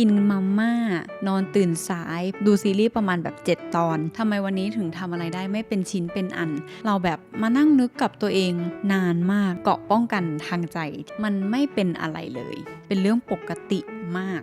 กินมาม่านอนตื่นสายดูซีรีส์ประมาณแบบ7ตอนทำไมวันนี้ถึงทำอะไรได้ไม่เป็นชิ้นเป็นอันเราแบบมานั่งนึกกับตัวเองนานมากเกราะป้องกันทางใจมันไม่เป็นอะไรเลยเป็นเรื่องปกติมาก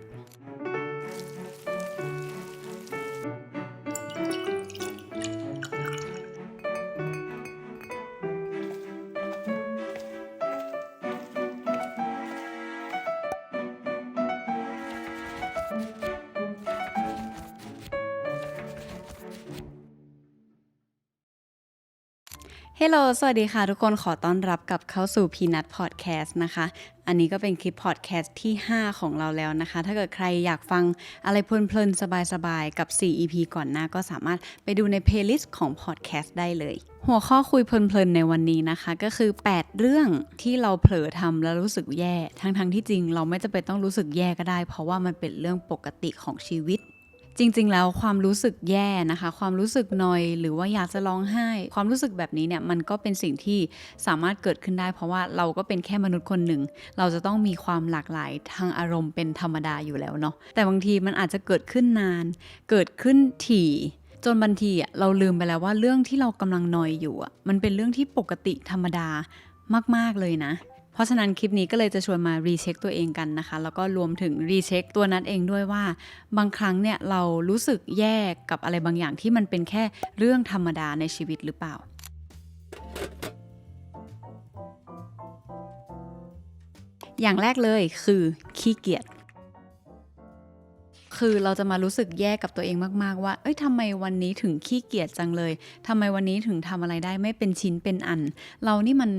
เฮลโลสวัสดีค่ะทุกคนขอต้อนรับกลับเข้าสู่ Peanut Podcast นะคะอันนี้ก็เป็นคลิป Podcast ที่5ของเราแล้วนะคะถ้าเกิดใครอยากฟังอะไรเพลินๆสบายๆกับ4 EP ก่อนหน้าก็สามารถไปดูใน playlist ของ Podcast ได้เลยหัวข้อคุยเพลินๆในวันนี้นะคะก็คือ8เรื่องที่เราเผลอทำแล้วรู้สึกแย่ทั้งที่จริงเราไม่จำเป็นต้องรู้สึกแย่ก็ได้เพราะว่ามันเป็นเรื่องปกติของชีวิตจริงๆแล้วความรู้สึกแย่นะคะความรู้สึกนอยหรือว่าอยากจะร้องไห้ความรู้สึกแบบนี้เนี่ยมันก็เป็นสิ่งที่สามารถเกิดขึ้นได้เพราะว่าเราก็เป็นแค่มนุษย์คนหนึ่งเราจะต้องมีความหลากหลายทางอารมณ์เป็นธรรมดาอยู่แล้วเนาะแต่บางทีมันอาจจะเกิดขึ้นนานเกิดขึ้นถี่จนบางทีเราลืมไปแล้วว่าเรื่องที่เรากำลังนอยอยู่มันเป็นเรื่องที่ปกติธรรมดามากๆเลยนะเพราะฉะนั้นคลิปนี้ก็เลยจะชวนมารีเช็คตัวเองกันนะคะแล้วก็รวมถึงรีเช็คตัวนัทเองด้วยว่าบางครั้งเนี่ยเรารู้สึกแย่กับอะไรบางอย่างที่มันเป็นแค่เรื่องธรรมดาในชีวิตหรือเปล่าอย่างแรกเลยคือขี้เกียจคือเราจะมารู้สึกแย่กับตัวเองมากๆว่าทำไมวันนี้ถึงขี้เกียจจังเลยทำไมวันนี้ถึงทำอะไรได้ไม่เป็นชิ้นเป็นอันเรานี่มัน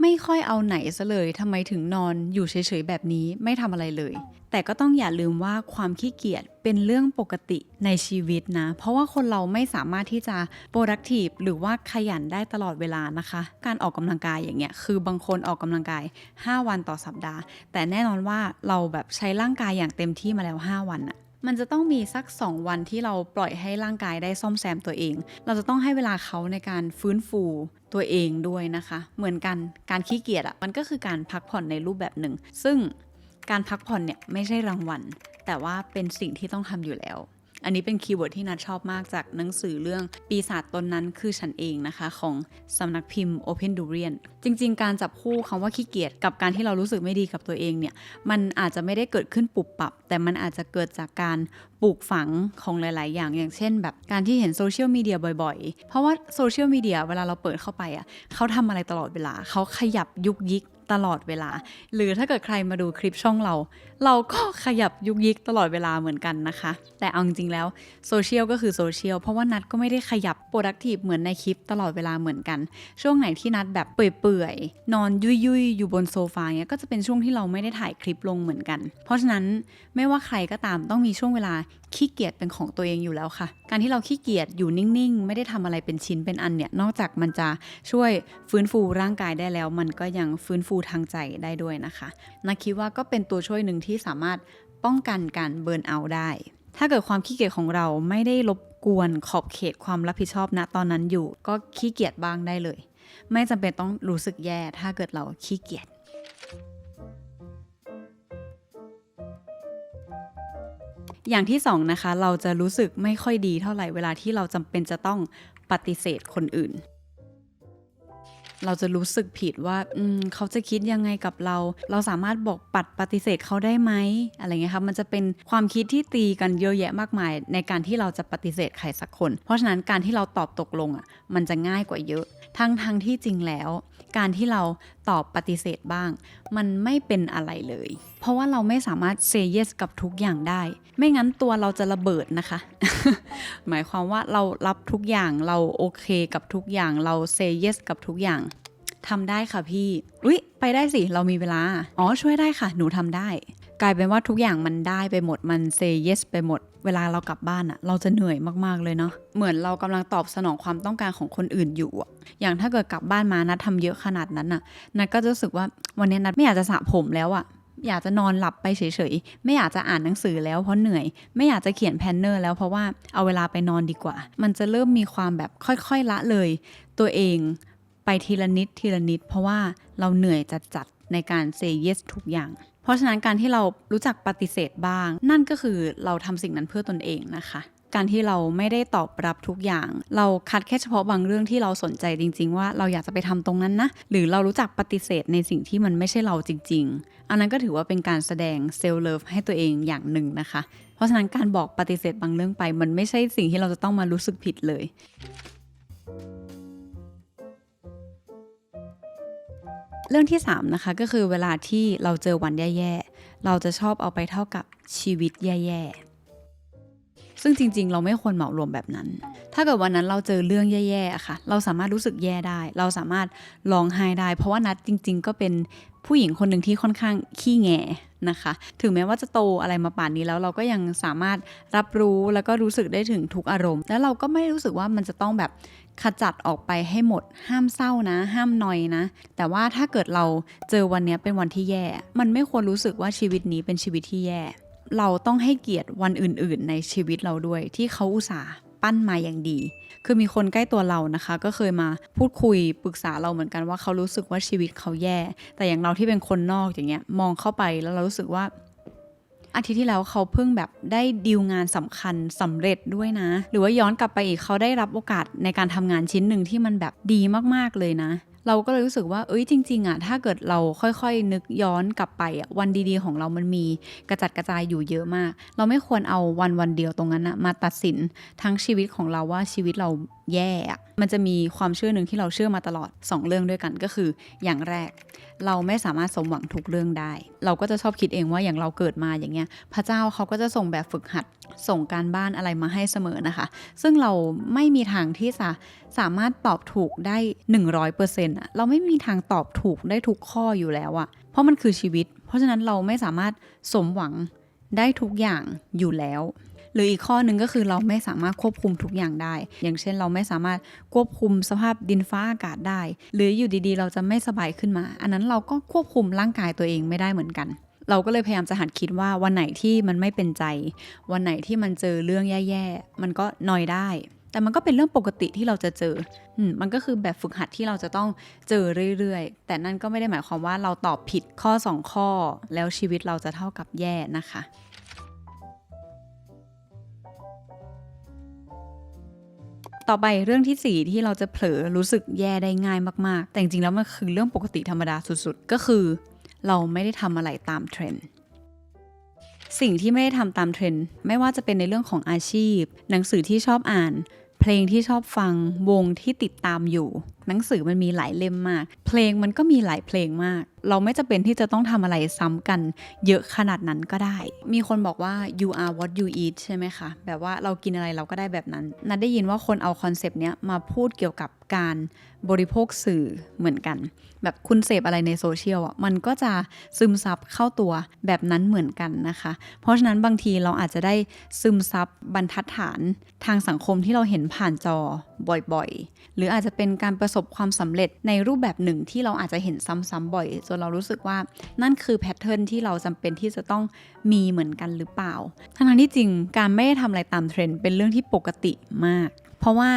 ไม่ค่อยเอาไหนซะเลยทำไมถึงนอนอยู่เฉยๆแบบนี้ไม่ทำอะไรเลยแต่ก็ต้องอย่าลืมว่าความขี้เกียจเป็นเรื่องปกติในชีวิตนะเพราะว่าคนเราไม่สามารถที่จะ productive หรือว่าขยันได้ตลอดเวลานะคะการออกกำลังกายอย่างเงี้ยคือบางคนออกกำลังกาย5วันต่อสัปดาห์แต่แน่นอนว่าเราแบบใช้ร่างกายอย่างเต็มที่มาแล้ว5วันอะมันจะต้องมีสัก2วันที่เราปล่อยให้ร่างกายได้ซ่อมแซมตัวเองเราจะต้องให้เวลาเขาในการฟื้นฟูตัวเองด้วยนะคะเหมือนกันการขี้เกียจมันก็คือการพักผ่อนในรูปแบบหนึ่งซึ่งการพักผ่อนเนี่ยไม่ใช่รางวัลแต่ว่าเป็นสิ่งที่ต้องทำอยู่แล้วอันนี้เป็นคีย์เวิร์ดที่นัทชอบมากจากหนังสือเรื่องปีศาจตนนั้นคือฉันเองนะคะของสำนักพิมพ์ Open Durian จริงๆการจับคู่คำว่าขี้เกียจกับการที่เรารู้สึกไม่ดีกับตัวเองเนี่ยมันอาจจะไม่ได้เกิดขึ้นปุบปับแต่มันอาจจะเกิดจากการปลูกฝังของหลายๆอย่างเช่นแบบการที่เห็นโซเชียลมีเดียบ่อยๆเพราะว่าโซเชียลมีเดียเวลาเราเปิดเข้าไปเขาทำอะไรตลอดเวลาเขาขยับยุกยิกตลอดเวลาหรือถ้าเกิดใครมาดูคลิปช่องเราก็ขยับยุกยิกตลอดเวลาเหมือนกันนะคะแต่เอาจริงๆแล้วโซเชียลก็คือโซเชียลเพราะว่านัดก็ไม่ได้ขยับ productive เหมือนในคลิปตลอดเวลาเหมือนกันช่วงไหนที่นัดแบบเปื่อยๆนอนยุ่ยๆอยู่บนโซฟาเนี้ยก็จะเป็นช่วงที่เราไม่ได้ถ่ายคลิปลงเหมือนกันเพราะฉะนั้นไม่ว่าใครก็ตามต้องมีช่วงเวลาขี้เกียจเป็นของตัวเองอยู่แล้วค่ะการที่เราขี้เกียจอยู่นิ่งๆไม่ได้ทำอะไรเป็นชิ้นเป็นอันเนี่ยนอกจากมันจะช่วยฟื้นฟูร่างกายได้แล้วมันก็ยังฟื้นฟูทางใจได้ด้วยนะคะนักคิดว่าก็เป็นตัวช่วยหนึ่งที่สามารถป้องกันการเบิร์นเอาท์ได้ถ้าเกิดความขี้เกียจของเราไม่ได้รบกวนขอบเขตความรับผิดชอบณตอนนั้นอยู่ก็ขี้เกียจบ้างได้เลยไม่จำเป็นต้องรู้สึกแย่ถ้าเกิดเราขี้เกียจอย่างที่2นะคะเราจะรู้สึกไม่ค่อยดีเท่าไหร่เวลาที่เราจำเป็นจะต้องปฏิเสธคนอื่นเราจะรู้สึกผิดว่าเขาจะคิดยังไงกับเราสามารถบอกปฏิเสธเขาได้ไหมอะไรเงี้ยครับมันจะเป็นความคิดที่ตีกันเยอะแยะมากมายในการที่เราจะปฏิเสธใครสักคนเพราะฉะนั้นการที่เราตอบตกลงมันจะง่ายกว่าเยอะทั้งที่จริงแล้วการที่เราตอบปฏิเสธบ้างมันไม่เป็นอะไรเลยเพราะว่าเราไม่สามารถ say yes กับทุกอย่างได้ไม่งั้นตัวเราจะระเบิดนะคะ หมายความว่าเรารับทุกอย่างเราโอเคกับทุกอย่างเรา say yes กับทุกอย่างทำได้ค่ะพี่ไปได้สิเรามีเวลาช่วยได้ค่ะหนูทำได้กลายเป็นว่าทุกอย่างมันได้ไปหมดมัน say yes ไปหมดเวลาเรากลับบ้านเราจะเหนื่อยมากๆเลยเนาะเหมือนเรากำลังตอบสนองความต้องการของคนอื่นอยู่อย่างถ้าเกิดกลับบ้านมานัดทำเยอะขนาดนั้นนัดก็จะรู้สึกว่าวันนี้นัดไม่อยากจะสระผมแล้วอยากจะนอนหลับไปเฉยๆไม่อยากจะอ่านหนังสือแล้วเพราะเหนื่อยไม่อยากจะเขียนแพลนเนอร์แล้วเพราะว่าเอาเวลาไปนอนดีกว่ามันจะเริ่มมีความแบบค่อยๆละเลยตัวเองไปทีละนิดเพราะว่าเราเหนื่อยจัดในการ say yes ทุกอย่าง เพราะฉะนั้นการที่เรารู้จักปฏิเสธบ้างนั่นก็คือเราทำสิ่งนั้นเพื่อตนเองนะคะการที่เราไม่ได้ตอบรับทุกอย่างเราคัดแค่เฉพาะบางเรื่องที่เราสนใจจริงๆว่าเราอยากจะไปทำตรงนั้นนะหรือเรารู้จักปฏิเสธในสิ่งที่มันไม่ใช่เราจริงๆอันนั้นก็ถือว่าเป็นการแสดงเซลฟ์เลิฟให้ตัวเองอย่างหนึ่งนะคะเพราะฉะนั้นการบอกปฏิเสธบางเรื่องไปมันไม่ใช่สิ่งที่เราจะต้องมารู้สึกผิดเลยเรื่องที่3นะคะก็คือเวลาที่เราเจอวันแย่ๆเราจะชอบเอาไปเท่ากับชีวิตแย่ๆซึ่งจริงๆเราไม่ควรเหมารวมแบบนั้นถ้าเกิดวันนั้นเราเจอเรื่องแย่ๆค่ะเราสามารถรู้สึกแย่ได้เราสามารถร้องไห้ได้เพราะว่านัทจริงๆก็เป็นผู้หญิงคนหนึ่งที่ค่อนข้างขี้แงนะคะถึงแม้ว่าจะโตอะไรมาป่านนี้แล้วเราก็ยังสามารถรับรู้แล้วก็รู้สึกได้ถึงทุกอารมณ์แล้วเราก็ไม่รู้สึกว่ามันจะต้องแบบขจัดออกไปให้หมดห้ามเศร้านะห้ามนอยนะแต่ว่าถ้าเกิดเราเจอวันนี้เป็นวันที่แย่มันไม่ควรรู้สึกว่าชีวิตนี้เป็นชีวิตที่แย่เราต้องให้เกียรติวันอื่นๆในชีวิตเราด้วยที่เขาอุตส่าห์ปั้นมาอย่างดีคือมีคนใกล้ตัวเรานะคะก็เคยมาพูดคุยปรึกษาเราเหมือนกันว่าเขารู้สึกว่าชีวิตเขาแย่แต่อย่างเราที่เป็นคนนอกอย่างเงี้ยมองเข้าไปแล้วเรารู้สึกว่าอาทิตย์ที่แล้วเขาเพิ่งแบบได้ดีลงานสำคัญสำเร็จด้วยนะหรือว่าย้อนกลับไปอีกเขาได้รับโอกาสในการทำงานชิ้นหนึ่งที่มันแบบดีมากๆเลยนะเราก็เลยรู้สึกว่าจริงๆอ่ะถ้าเกิดเราค่อยๆนึกย้อนกลับไปอ่ะวันดีๆของเรามันมีกระจัดกระจายอยู่เยอะมากเราไม่ควรเอาวันเดียวตรงนั้นนะมาตัดสินทั้งชีวิตของเราว่าชีวิตเราแย่อ่ะมันจะมีความเชื่อหนึ่งที่เราเชื่อมาตลอด2เรื่องด้วยกันก็คืออย่างแรกเราไม่สามารถสมหวังทุกเรื่องได้เราก็จะชอบคิดเองว่าอย่างเราเกิดมาอย่างเงี้ยพระเจ้าเขาก็จะส่งแบบฝึกหัดส่งการบ้านอะไรมาให้เสมอนะคะซึ่งเราไม่มีทางที่จะสามารถตอบถูกได้ 100% อ่ะเราไม่มีทางตอบถูกได้ทุกข้ออยู่แล้วอ่ะเพราะมันคือชีวิตเพราะฉะนั้นเราไม่สามารถสมหวังได้ทุกอย่างอยู่แล้วหรืออีกข้อหนึ่งก็คือเราไม่สามารถควบคุมทุกอย่างได้อย่างเช่นเราไม่สามารถควบคุมสภาพดินฟ้าอากาศได้หรืออยู่ดีๆเราจะไม่สบายขึ้นมาอันนั้นเราก็ควบคุมร่างกายตัวเองไม่ได้เหมือนกันเราก็เลยพยายามจะหัดคิดว่าวันไหนที่มันไม่เป็นใจวันไหนที่มันเจอเรื่องแย่ๆมันก็นอยได้แต่มันก็เป็นเรื่องปกติที่เราจะเจอมันก็คือแบบฝึกหัดที่เราจะต้องเจอเรื่อยๆแต่นั่นก็ไม่ได้หมายความว่าเราตอบผิดข้อ2ข้อแล้วชีวิตเราจะเท่ากับแย่นะคะต่อไปเรื่องที่4ที่เราจะเผลอรู้สึกแย่ได้ง่ายมากๆแต่จริงๆแล้วมันคือเรื่องปกติธรรมดาสุดๆก็คือเราไม่ได้ทำอะไรตามเทรนด์สิ่งที่ไม่ได้ทำตามเทรนด์ไม่ว่าจะเป็นในเรื่องของอาชีพหนังสือที่ชอบอ่านเพลงที่ชอบฟังวงที่ติดตามอยู่หนังสือมันมีหลายเล่มมากเพลงมันก็มีหลายเพลงมากเราไม่จำเป็นที่จะต้องทำอะไรซ้ำกันเยอะขนาดนั้นก็ได้มีคนบอกว่า you are what you eat ใช่ไหมคะแบบว่าเรากินอะไรเราก็ได้แบบนั้นนัดได้ยินว่าคนเอาคอนเซปต์เนี้ยมาพูดเกี่ยวกับการบริโภคสื่อเหมือนกันแบบคุณเสพอะไรในโซเชียลอ่ะมันก็จะซึมซับเข้าตัวแบบนั้นเหมือนกันนะคะเพราะฉะนั้นบางทีเราอาจจะได้ซึมซับบรรทัดฐานทางสังคมที่เราเห็นผ่านจอบ่อยๆหรืออาจจะเป็นการประสบความสำเร็จในรูปแบบหนึ่งที่เราอาจจะเห็นซ้ำๆบ่อยจนเรารู้สึกว่านั่นคือแพทเทิร์นที่เราจำเป็นที่จะต้องมีเหมือนกันหรือเปล่าทั้งที่จริงการไม่ได้ทำอะไรตามเทรนด์เป็นเรื่องที่ปกติมากเพราะว่า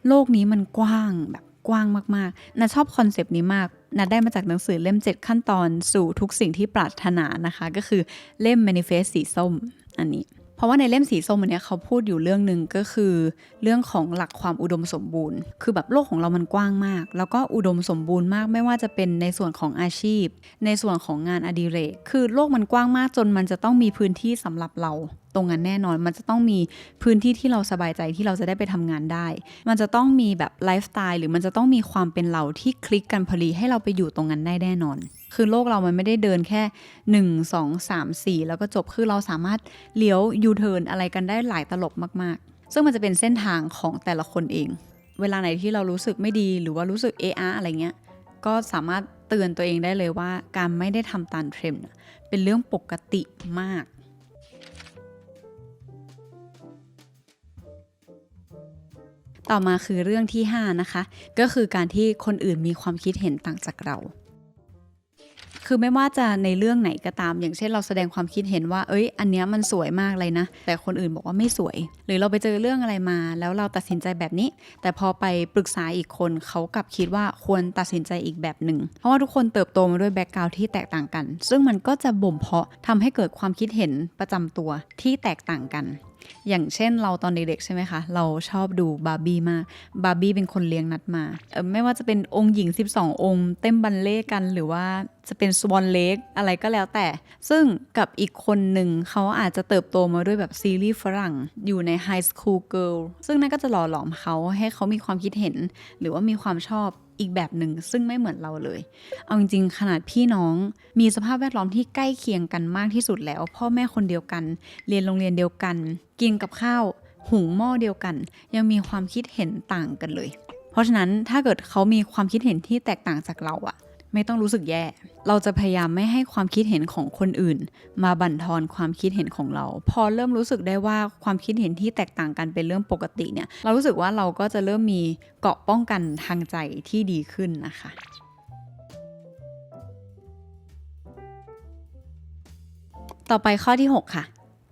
โลกนี้มันกว้างแบบกว้างมากๆนาชอบคอนเซปต์นี้มากนาได้มาจากหนังสือเล่ม7ขั้นตอนสู่ทุกสิ่งที่ปรารถนานะคะก็คือเล่ม Manifest สีส้มอันนี้เพราะว่าในเล่มสีส้มอันนี้เขาพูดอยู่เรื่องนึงก็คือเรื่องของหลักความอุดมสมบูรณ์คือแบบโลกของเรามันกว้างมากแล้วก็อุดมสมบูรณ์มากไม่ว่าจะเป็นในส่วนของอาชีพในส่วนของงานอดิเรกคือโลกมันกว้างมากจนมันจะต้องมีพื้นที่สำหรับเราตรงนั้นแน่นอนมันจะต้องมีพื้นที่ที่เราสบายใจที่เราจะได้ไปทำงานได้มันจะต้องมีแบบไลฟ์สไตล์หรือมันจะต้องมีความเป็นเราที่คลิกกันพอดีให้เราไปอยู่ตรงนั้นได้แน่นอนคือโลกเรามันไม่ได้เดินแค่1 2 3 4แล้วก็จบคือเราสามารถเลี้ยวยูเทิร์นอะไรกันได้หลายตลบมากๆซึ่งมันจะเป็นเส้นทางของแต่ละคนเองเวลาไหนที่เรารู้สึกไม่ดีหรือว่ารู้สึกอะไรเงี้ยก็สามารถเตือนตัวเองได้เลยว่าการไม่ได้ทำตามเทรนด์เป็นเรื่องปกติมากต่อมาคือเรื่องที่5นะคะก็คือการที่คนอื่นมีความคิดเห็นต่างจากเรา คือไม่ว่าจะในเรื่องไหนก็ตามอย่างเช่นเราแสดงความคิดเห็นว่าเอ้ยอันเนี้ยมันสวยมากเลยนะแต่คนอื่นบอกว่าไม่สวยหรือเราไปเจอเรื่องอะไรมาแล้วเราตัดสินใจแบบนี้แต่พอไปปรึกษาอีกคนเขากลับคิดว่าควรตัดสินใจอีกแบบหนึ่งเพราะว่าทุกคนเติบโตมาด้วยแบ็คกราวด์ที่แตกต่างกันซึ่งมันก็จะบ่มเพาะทำให้เกิดความคิดเห็นประจำตัวที่แตกต่างกันอย่างเช่นเราตอนเด็กๆใช่ไหมคะเราชอบดูบาร์บี้มากบาร์บี้เป็นคนเลี้ยงนัดมาไม่ว่าจะเป็นองค์หญิง12องค์เต้นบัลเล่กันหรือว่าจะเป็นสวอนเลกอะไรก็แล้วแต่ซึ่งกับอีกคนหนึ่งเขาอาจจะเติบโตมาด้วยแบบซีรีส์ฝรั่งอยู่ในไฮสคูลเกิร์ลซึ่งนั่นก็จะหล่อหลอมเขาให้เขามีความคิดเห็นหรือว่ามีความชอบอีกแบบหนึ่งซึ่งไม่เหมือนเราเลยเอาจริงๆขนาดพี่น้องมีสภาพแวดล้อมที่ใกล้เคียงกันมากที่สุดแล้วพ่อแม่คนเดียวกันเรียนโรงเรียนเดียวกันกินกับข้าวหุงหม้อเดียวกันยังมีความคิดเห็นต่างกันเลยเพราะฉะนั้นถ้าเกิดเขามีความคิดเห็นที่แตกต่างจากเราอะไม่ต้องรู้สึกแย่เราจะพยายามไม่ให้ความคิดเห็นของคนอื่นมาบั่นทอนความคิดเห็นของเราพอเริ่มรู้สึกได้ว่าความคิดเห็นที่แตกต่างกันเป็นเรื่องปกติเนี่ยเรารู้สึกว่าเราก็จะเริ่มมีเกราะป้องกันทางใจที่ดีขึ้นนะคะต่อไปข้อที่6ค่ะ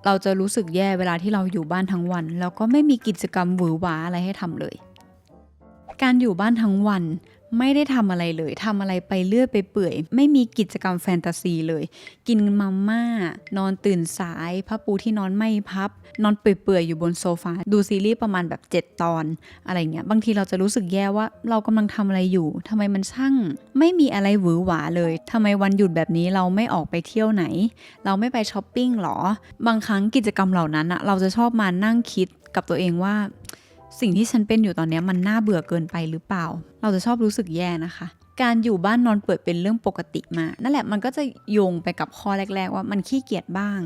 เราจะรู้สึกแย่เวลาที่เราอยู่บ้านทั้งวันแล้วก็ไม่มีกิจกรรมหวือหวาอะไรให้ทำเลยการอยู่บ้านทั้งวันไม่ได้ทำอะไรเลยทำอะไรไปเรื่อยไปเปื่อยไม่มีกิจกรรมแฟนตาซีเลยกินมาม่านอนตื่นสายผ้าปูที่นอนไม่พับนอนเปื่อยๆอยู่บนโซฟาดูซีรีส์ประมาณแบบ7ตอนอะไรเงี้ยบางทีเราจะรู้สึกแย่ว่าเรากำลังทำอะไรอยู่ทำไมมันช่างไม่มีอะไรหวือหวาเลยทำไมวันหยุดแบบนี้เราไม่ออกไปเที่ยวไหนเราไม่ไปช้อปปิ้งหรอบางครั้งกิจกรรมเหล่านั้นอะเราจะชอบมานั่งคิดกับตัวเองว่าสิ่งที่ฉันเป็นอยู่ตอนนี้มันน่าเบื่อเกินไปหรือเปล่าเราจะชอบรู้สึกแย่นะคะการอยู่บ้านนอนเปื่อยเป็นเรื่องปกติมากนั่นแหละมันก็จะโยงไปกับข้อแรกๆว่ามันขี้เกียจบ้าง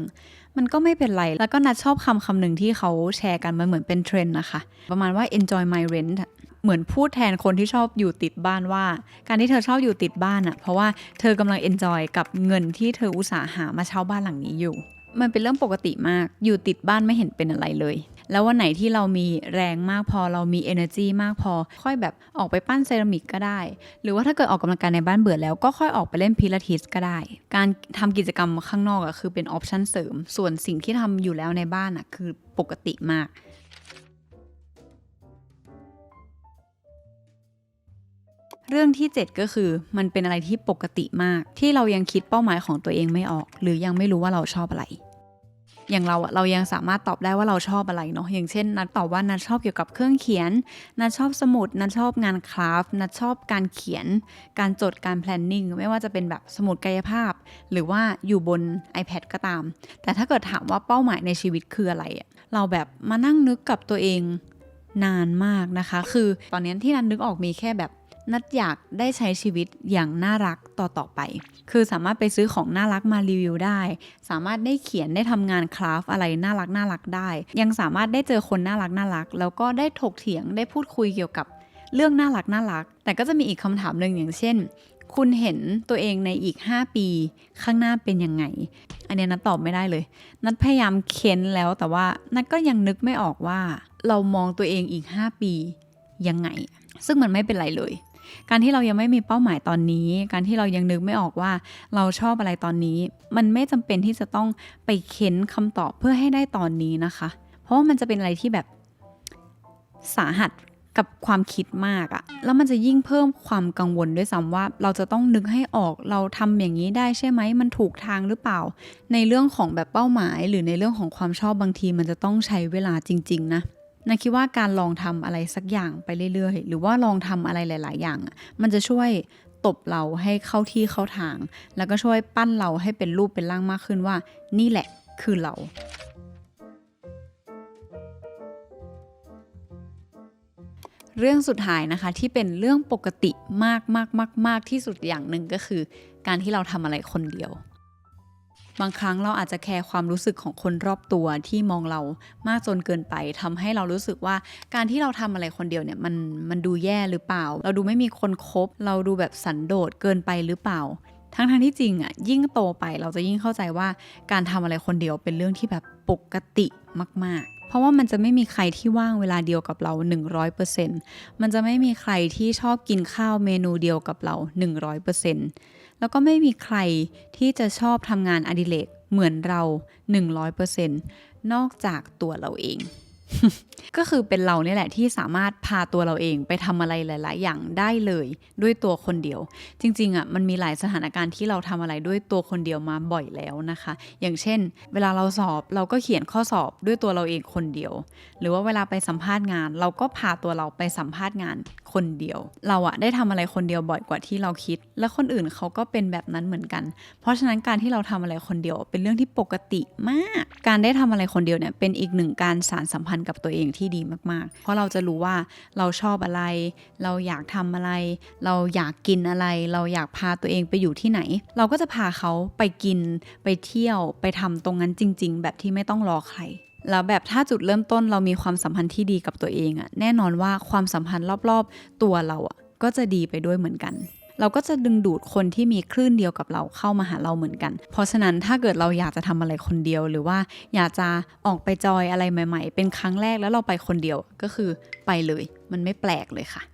มันก็ไม่เป็นไรแล้วก็นัดชอบคำหนึ่งที่เขาแชร์กันมันเหมือนเป็นเทรนด์นะคะประมาณว่า enjoy my rent เหมือนพูดแทนคนที่ชอบอยู่ติดบ้านว่าการที่เธอชอบอยู่ติดบ้านอ่ะเพราะว่าเธอกำลัง enjoy กับเงินที่เธออุตสาห์หามาเช่าบ้านหลังนี้อยู่มันเป็นเรื่องปกติมากอยู่ติดบ้านไม่เห็นเป็นอะไรเลยแล้ววันไหนที่เรามีแรงมากพอเรามี energy มากพอค่อยแบบออกไปปั้นเซรามิกก็ได้หรือว่าถ้าเกิดออกกำลังกายในบ้านเบื่อแล้วก็ค่อยออกไปเล่นพิลาทิสก็ได้การทำกิจกรรมข้างนอกอะคือเป็นออปชั่นเสริมส่วนสิ่งที่ทำอยู่แล้วในบ้านอะคือปกติมากเรื่องที่7ก็คือมันเป็นอะไรที่ปกติมากที่เรายังคิดเป้าหมายของตัวเองไม่ออกหรือยังไม่รู้ว่าเราชอบอะไรอย่างเรายังสามารถตอบได้ว่าเราชอบอะไรเนาะอย่างเช่นนัดตอบว่านัดชอบเกี่ยวกับเครื่องเขียนนัดชอบสมุดนัดชอบงานคราฟต์นัดชอบการเขียนการจดการ planning ไม่ว่าจะเป็นแบบสมุดกายภาพหรือว่าอยู่บน iPad ก็ตามแต่ถ้าเกิดถามว่าเป้าหมายในชีวิตคืออะไรเราแบบมานั่งนึกกับตัวเองนานมากนะคะคือตอนนี้ที่นัดนึกออกมีแค่แบบนัดอยากได้ใช้ชีวิตอย่างน่ารักต่อไปคือสามารถไปซื้อของน่ารักมารีวิวได้สามารถได้เขียนได้ทำงานคราฟอะไรน่ารักได้ยังสามารถได้เจอคนน่ารักแล้วก็ได้ถกเถียงได้พูดคุยเกี่ยวกับเรื่องน่ารักแต่ก็จะมีอีกคำถามหนึ่งอย่างเช่นคุณเห็นตัวเองในอีก5ปีข้างหน้าเป็นยังไงอันนี้นัดตอบไม่ได้เลยนัดพยายามเค้นแล้วแต่ว่านัดก็ยังนึกไม่ออกว่าเรามองตัวเองอีก5ปียังไงซึ่งมันไม่เป็นไรเลยการที่เรายังไม่มีเป้าหมายตอนนี้การที่เรายังนึกไม่ออกว่าเราชอบอะไรตอนนี้มันไม่จำเป็นที่จะต้องไปเค้นคำตอบเพื่อให้ได้ตอนนี้นะคะเพราะว่ามันจะเป็นอะไรที่แบบสาหัสกับความคิดมากอะแล้วมันจะยิ่งเพิ่มความกังวลด้วยซ้ำว่าเราจะต้องนึกให้ออกเราทำอย่างนี้ได้ใช่ไหมมันถูกทางหรือเปล่าในเรื่องของแบบเป้าหมายหรือในเรื่องของความชอบบางทีมันจะต้องใช้เวลาจริงๆนะคิดว่าการลองทำอะไรสักอย่างไปเรื่อยๆหรือว่าลองทำอะไรหลายๆอย่างมันจะช่วยตบเราให้เข้าที่เข้าทางแล้วก็ช่วยปั้นเราให้เป็นรูปเป็นร่างมากขึ้นว่านี่แหละคือเราเรื่องสุดท้ายนะคะที่เป็นเรื่องปกติมากที่สุดอย่างหนึ่งก็คือการที่เราทำอะไรคนเดียวบางครั้งเราอาจจะแคร์ความรู้สึกของคนรอบตัวที่มองเรามากจนเกินไปทำให้เรารู้สึกว่าการที่เราทำอะไรคนเดียวเนี่ยมันดูแย่หรือเปล่าเราดูไม่มีคนคบเราดูแบบสันโดษเกินไปหรือเปล่าทั้งที่จริงยิ่งโตไปเราจะยิ่งเข้าใจว่าการทำอะไรคนเดียวเป็นเรื่องที่แบบปกติมากๆเพราะว่ามันจะไม่มีใครที่ว่างเวลาเดียวกับเรา 100% มันจะไม่มีใครที่ชอบกินข้าวเมนูเดียวกับเรา 100% แล้วก็ไม่มีใครที่จะชอบทำงานอดิเรกเหมือนเรา 100% นอกจากตัวเราเอง ก็คือเป็นเราเนี่ยแหละที่สามารถพาตัวเราเองไปทำอะไรหลายๆอย่างได้เลยด้วยตัวคนเดียวจริงๆอ่ะมันมีหลายสถานการณ์ที่เราทำอะไรด้วยตัวคนเดียวมาบ่อยแล้วนะคะอย่างเช่นเวลาเราสอบเราก็เขียนข้อสอบด้วยตัวเราเองคนเดียวหรือว่าเวลาไปสัมภาษณ์งานเราก็พาตัวเราไปสัมภาษณ์งานคนเดียวเราอะได้ทำอะไรคนเดียวบ่อยกว่าที่เราคิดและคนอื่นเขาก็เป็นแบบนั้นเหมือนกันเพราะฉะนั้นการที่เราทำอะไรคนเดียวเป็นเรื่องที่ปกติมากการได้ทำอะไรคนเดียวเนี่ยเป็นอีกหนึ่งการสานสัมพันธ์กับตัวเองที่ดีมากๆเพราะเราจะรู้ว่าเราชอบอะไรเราอยากทำอะไรเราอยากกินอะไรเราอยากพาตัวเองไปอยู่ที่ไหนเราก็จะพาเขาไปกินไปเที่ยวไปทำตรงนั้นจริงๆแบบที่ไม่ต้องรอใครแล้วแบบถ้าจุดเริ่มต้นเรามีความสัมพันธ์ที่ดีกับตัวเองอะแน่นอนว่าความสัมพันธ์รอบๆตัวเราอะก็จะดีไปด้วยเหมือนกันเราก็จะดึงดูดคนที่มีคลื่นเดียวกับเราเข้ามาหาเราเหมือนกันเพราะฉะนั้นถ้าเกิดเราอยากจะทำอะไรคนเดียวหรือว่าอยากจะออกไปจอยอะไรใหม่ๆเป็นครั้งแรกแล้วเราไปคนเดียวก็คือไปเลยมันไม่แปลกเลยค่ะ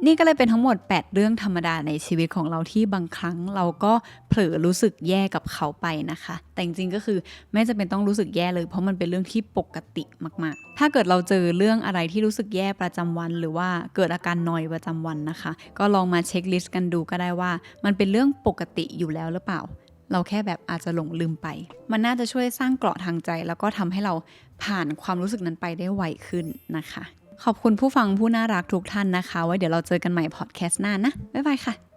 นี่ก็เลยเป็นทั้งหมด8เรื่องธรรมดาในชีวิตของเราที่บางครั้งเราก็เผลอรู้สึกแย่กับเขาไปนะคะแต่จริงๆก็คือไม่จำเป็นต้องรู้สึกแย่เลยเพราะมันเป็นเรื่องที่ปกติมากๆถ้าเกิดเราเจอเรื่องอะไรที่รู้สึกแย่ประจำวันหรือว่าเกิดอาการนอยประจำวันนะคะก็ลองมาเช็คลิสต์กันดูก็ได้ว่ามันเป็นเรื่องปกติอยู่แล้วหรือเปล่าเราแค่แบบอาจจะหลงลืมไปมันน่าจะช่วยสร้างเกราะทางใจแล้วก็ทำให้เราผ่านความรู้สึกนั้นไปได้ไวขึ้นนะคะขอบคุณผู้ฟังผู้น่ารักทุกท่านนะคะไว้เดี๋ยวเราเจอกันใหม่พอดแคสต์หน้านะบ๊ายบายค่ะ